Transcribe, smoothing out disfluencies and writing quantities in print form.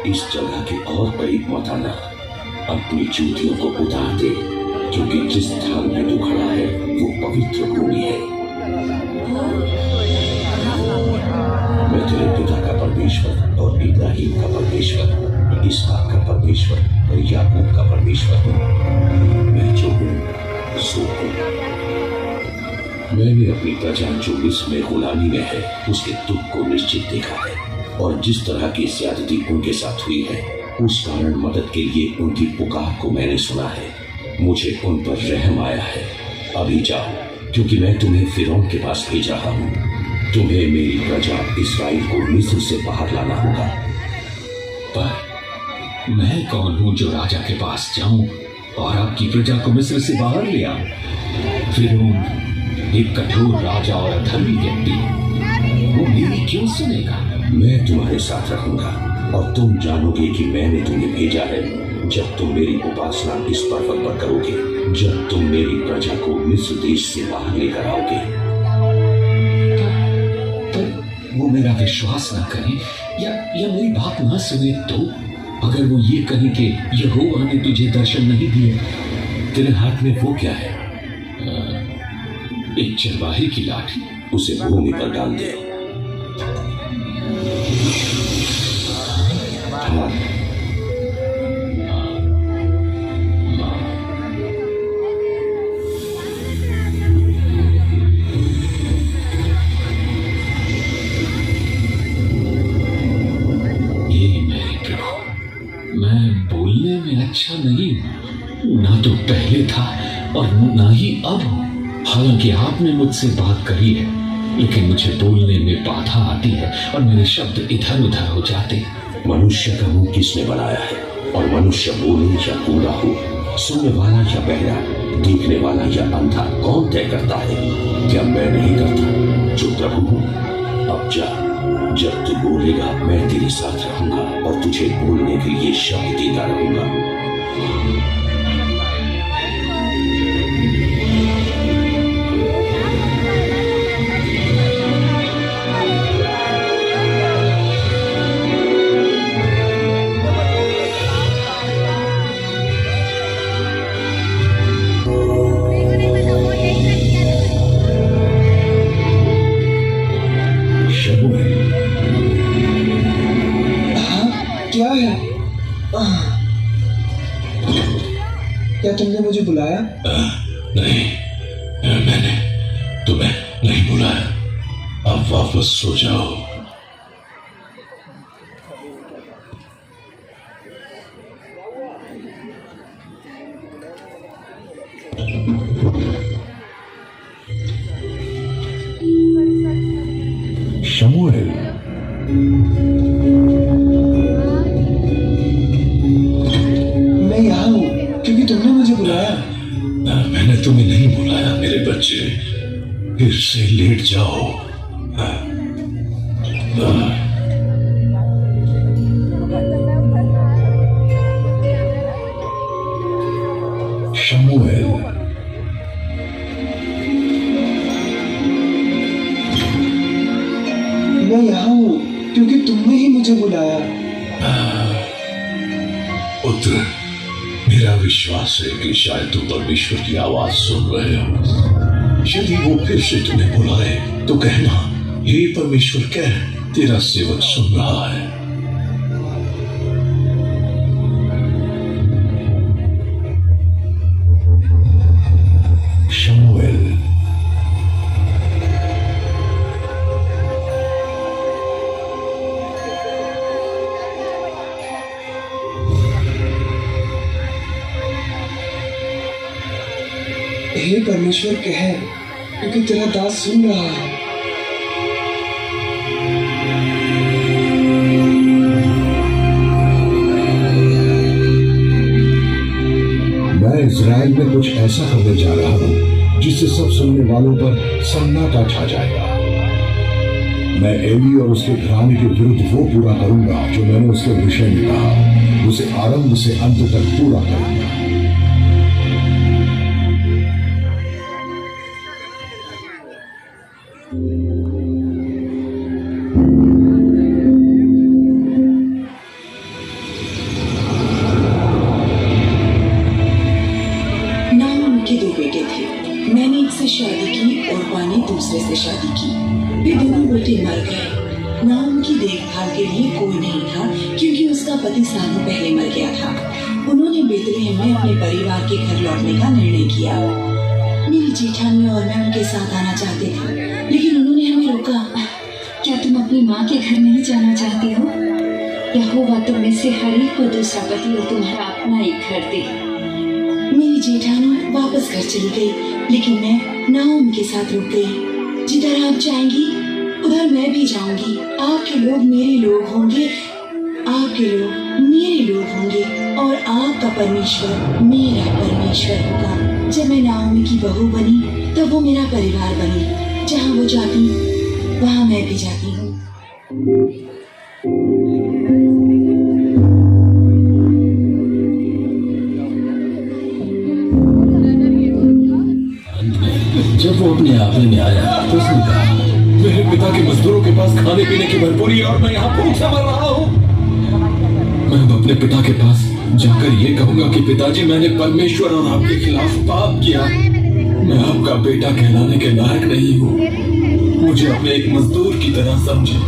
इस जगह के और करीब मत आना। अपनी जूतियों को उतार दे, क्योंकि जिस स्थान में तू खड़ा है वो पवित्र भूमि है। मैं तेरे पिता का परमेश्वर और इब्राहिम का परमेश्वर, इसहाक का परमेश्वर और याकूब का परमेश्वर हूँ। मैं जो हूँ सो हूँ। मैंने अपनी प्रजा जो मिस्र में गुलामी में है उसके दुख को निश्चित देखा है, और जिस तरह की ज्यादती उनके साथ हुई है उस कारण मदद के लिए उनकी पुकार को मैंने सुना है। मुझे उन पर रहम आया है। अभी जाओ, क्योंकि मैं तुम्हें फिरौन के पास भेज रहा हूँ। तुम्हें मेरी प्रजा इस्राएल को मिस्र से बाहर लाना होगा। पर मैं कौन हूँ जो राजा के पास जाऊं और आपकी प्रजा को मिस्र से बाहर ले आऊं? फिरौन एक कठोर राजा और अधर्मी व्यक्ति, वो मेरी क्यों सुनेगा? मैं तुम्हारे साथ रहूंगा और तुम जानोगे कि मैंने तुम्हें भेजा है, जब तुम मेरी उपासना इस पर्वत पर करोगे, जब तुम मेरी प्रजा को मिस्र देश से बाहर लेकर आओगे। पर वो मेरा विश्वास ना करें या मेरी बात ना सुने तो? अगर वो ये कहे कि यहोवा ने तुझे दर्शन नहीं दिए। तेरे हाथ में वो क्या है? एक चरवाहे की लाठी। उसे भूमि पर डाल दे। हाँ। ये मेरे प्रभु, मैं बोलने में अच्छा नहीं हूं, ना तो पहले था और ना ही अब हूं। हालांकि आपने मुझसे बात करी है, लेकिन मुझे बोलने में बाधा आती है और मेरे शब्द इधर उधर हो जाते। मनुष्य का मुंह किसने बनाया है? और मनुष्य बोले या गूंगा हो, सुनने वाला या बहरा, देखने वाला या अंधा, कौन तय करता है? क्या मैं नहीं करता जो प्रभु हूँ? अब जा, जब तू बोलेगा मैं तेरे साथ रहूंगा और तुझे बोलने के लिए शब्द देता रहूंगा। क्या है? क्या तुमने मुझे बुलाया? नहीं, मैंने तुम्हें नहीं बुलाया। अब वापस सो जाओ। शमूएल, मैं यहाँ हूँ क्योंकि तुमने मुझे बुलाया। मैंने तुम्हें नहीं बुलाया मेरे बच्चे। फिर से लेट जाओ। शमूएल, मैं यहाँ हूँ क्योंकि तुमने ही मुझे बुलाया। पुत्र, मेरा विश्वास है कि शायद तुम परमेश्वर की आवाज सुन रहे हो। यदि वो फिर से तुम्हें बुलाए तो कहना, हे परमेश्वर कह, तेरा सेवक सुन रहा है। शमूएल, हे परमेश्वर कह, क्योंकि तेरा दास सुन रहा है। मैं इज़राइल में कुछ ऐसा करने जा रहा हूँ जिससे सब सुनने वालों पर सन्नाटा छा जाएगा। मैं एली और उसके घराने के विरुद्ध वो पूरा करूंगा जो मैंने उसके विषय में कहा। उसे आरंभ से अंत तक पूरा करूंगा। उल्टे मर गए। नाम की देखभाल के लिए कोई नहीं था क्योंकि उसका पति सालों पहले मर गया था। उन्होंने बेतलेहम में अपने परिवार के घर लौटने का निर्णय किया। मेरी जेठानी और मैं उनके साथ आना चाहते थे, लेकिन उन्होंने हमें रोका। क्या तुम अपनी माँ के घर नहीं जाना चाहती हो? यहोवा तुम में से हर एक को दूसरा पति और तुम्हारा अपना एक घर दे। मेरी जेठानी वापस घर चली गई, लेकिन मैं नाओमी के साथ रुक गई। जिधर आप जाएंगी उधर मैं भी जाऊंगी। आपके लोग मेरे लोग होंगे, आपके लोग मेरे लोग होंगे और आपका परमेश्वर मेरा परमेश्वर होगा। जब मैं नाओमी की बहू बनी तब वो मेरा परिवार बनी। जहाँ वो जाती वहाँ मैं भी जाती हूँ। जब वो अपने आंगन में आया तो उसने कहा, मेरे पिता के मजदूरों के पास खाने पीने की भरपूरी है और मैं यहाँ भूख से मर रहा हूँ। मैं अब अपने पिता के पास जाकर ये कहूंगा कि पिताजी, मैंने परमेश्वर और आपके खिलाफ पाप किया। मैं आपका बेटा कहलाने के लायक नहीं हूँ। मुझे अपने एक मजदूर की तरह समझे।